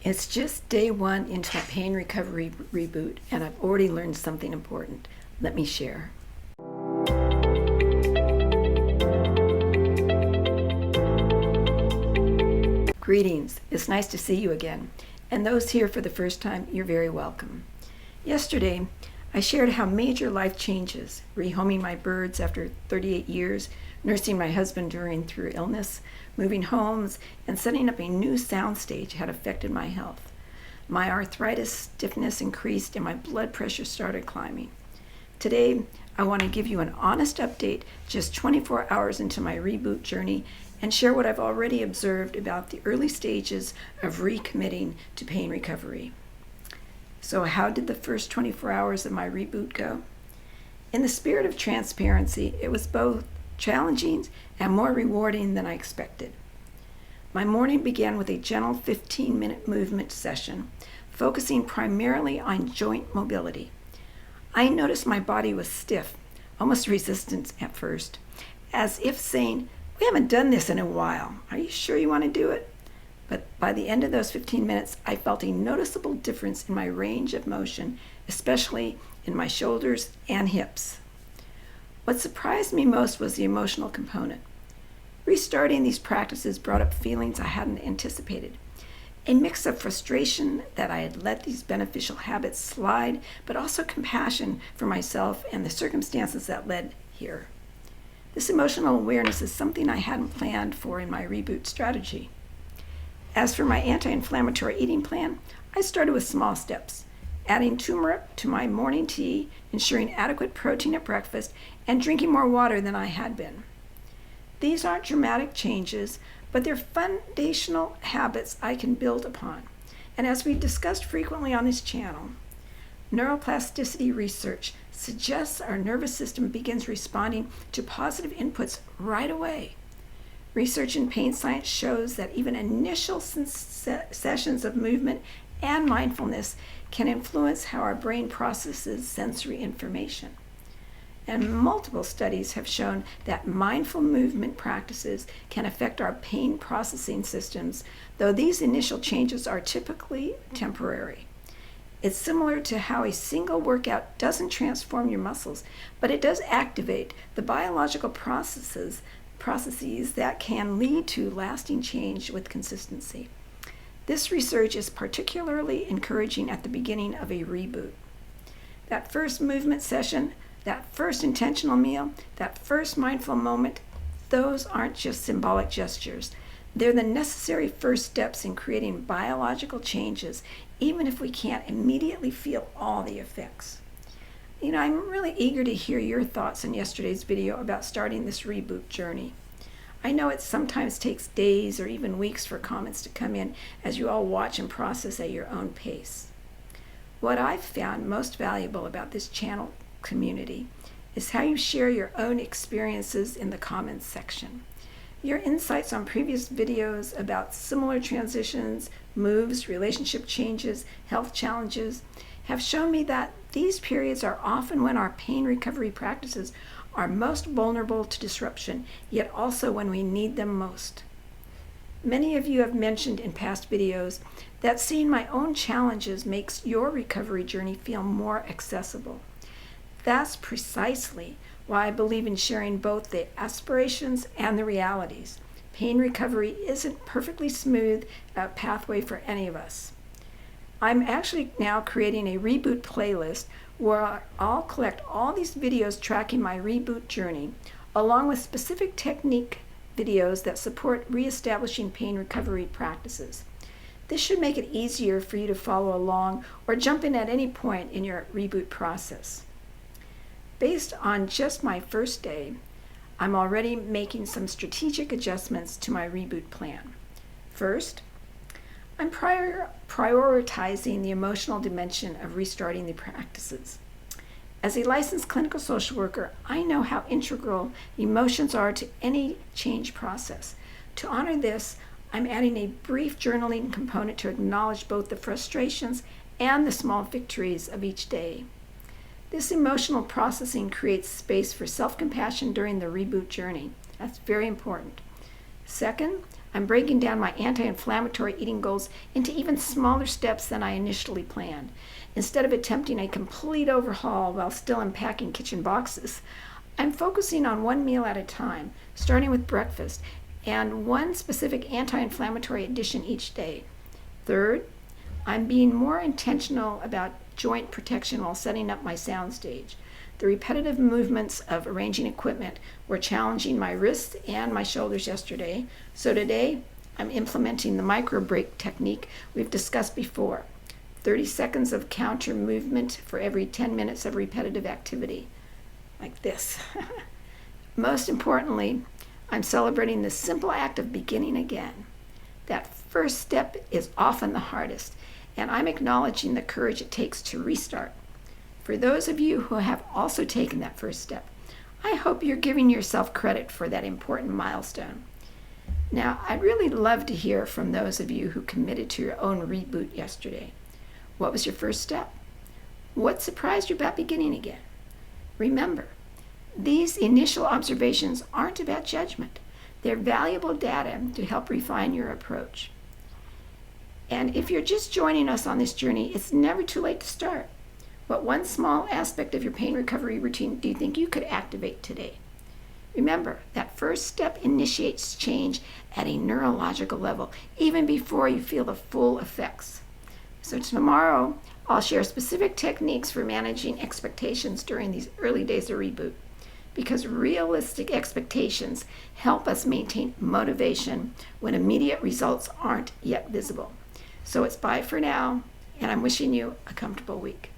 It's just day one into my pain recovery reboot, and I've already learned something important. Let me share. Greetings. It's nice to see you again. And those here for the first time, you're very welcome. Yesterday, I shared how major life changes, rehoming my birds after 38 years, nursing my husband through illness, moving homes, and setting up a new soundstage had affected my health. My arthritis stiffness increased and my blood pressure started climbing. Today, I want to give you an honest update just 24 hours into my reboot journey and share what I've already observed about the early stages of recommitting to pain recovery. So how did the first 24 hours of my reboot go? In the spirit of transparency, it was both challenging and more rewarding than I expected. My morning began with a gentle 15-minute movement session, focusing primarily on joint mobility. I noticed my body was stiff, almost resistant at first, as if saying, "We haven't done this in a while. Are you sure you want to do it?" But by the end of those 15 minutes, I felt a noticeable difference in my range of motion, especially in my shoulders and hips. What surprised me most was the emotional component. Restarting these practices brought up feelings I hadn't anticipated. A mix of frustration that I had let these beneficial habits slide, but also compassion for myself and the circumstances that led here. This emotional awareness is something I hadn't planned for in my reboot strategy. As for my anti-inflammatory eating plan, I started with small steps, adding turmeric to my morning tea, ensuring adequate protein at breakfast, and drinking more water than I had been. These aren't dramatic changes, but they're foundational habits I can build upon. And as we've discussed frequently on this channel, neuroplasticity research suggests our nervous system begins responding to positive inputs right away. Research in pain science shows that even initial sessions of movement and mindfulness can influence how our brain processes sensory information. And multiple studies have shown that mindful movement practices can affect our pain processing systems, though these initial changes are typically temporary. It's similar to how a single workout doesn't transform your muscles, but it does activate the biological processes that can lead to lasting change with consistency. This research is particularly encouraging at the beginning of a reboot. That first movement session, that first intentional meal, that first mindful moment, those aren't just symbolic gestures. They're the necessary first steps in creating biological changes, even if we can't immediately feel all the effects. I'm really eager to hear your thoughts on yesterday's video about starting this reboot journey. I know it sometimes takes days or even weeks for comments to come in as you all watch and process at your own pace. What I've found most valuable about this channel community is how you share your own experiences in the comments section. Your insights on previous videos about similar transitions, moves, relationship changes, health challenges have shown me that these periods are often when our pain recovery practices are most vulnerable to disruption, yet also when we need them most. Many of you have mentioned in past videos that seeing my own challenges makes your recovery journey feel more accessible. That's precisely why I believe in sharing both the aspirations and the realities. Pain recovery isn't perfectly smooth pathway for any of us. I'm actually now creating a reboot playlist where I'll collect all these videos tracking my reboot journey, along with specific technique videos that support reestablishing pain recovery practices. This should make it easier for you to follow along or jump in at any point in your reboot process. Based on just my first day, I'm already making some strategic adjustments to my reboot plan. First, I'm prioritizing the emotional dimension of restarting the practices. As a licensed clinical social worker, I know how integral emotions are to any change process. To honor this, I'm adding a brief journaling component to acknowledge both the frustrations and the small victories of each day. This emotional processing creates space for self-compassion during the reboot journey. That's very important. Second, I'm breaking down my anti-inflammatory eating goals into even smaller steps than I initially planned. Instead of attempting a complete overhaul while still unpacking kitchen boxes, I'm focusing on one meal at a time, starting with breakfast, and one specific anti-inflammatory addition each day. Third, I'm being more intentional about joint protection while setting up my soundstage. The repetitive movements of arranging equipment were challenging my wrists and my shoulders yesterday, so today I'm implementing the micro break technique we've discussed before. 30 seconds of counter movement for every 10 minutes of repetitive activity, like this. Most importantly, I'm celebrating the simple act of beginning again. That first step is often the hardest, and I'm acknowledging the courage it takes to restart. For those of you who have also taken that first step, I hope you're giving yourself credit for that important milestone. Now, I'd really love to hear from those of you who committed to your own reboot yesterday. What was your first step? What surprised you about beginning again? Remember, these initial observations aren't about judgment. They're valuable data to help refine your approach. And if you're just joining us on this journey, it's never too late to start. What one small aspect of your pain recovery routine do you think you could activate today? Remember, that first step initiates change at a neurological level, even before you feel the full effects. So tomorrow, I'll share specific techniques for managing expectations during these early days of Reboot, because realistic expectations help us maintain motivation when immediate results aren't yet visible. So it's bye for now, and I'm wishing you a comfortable week.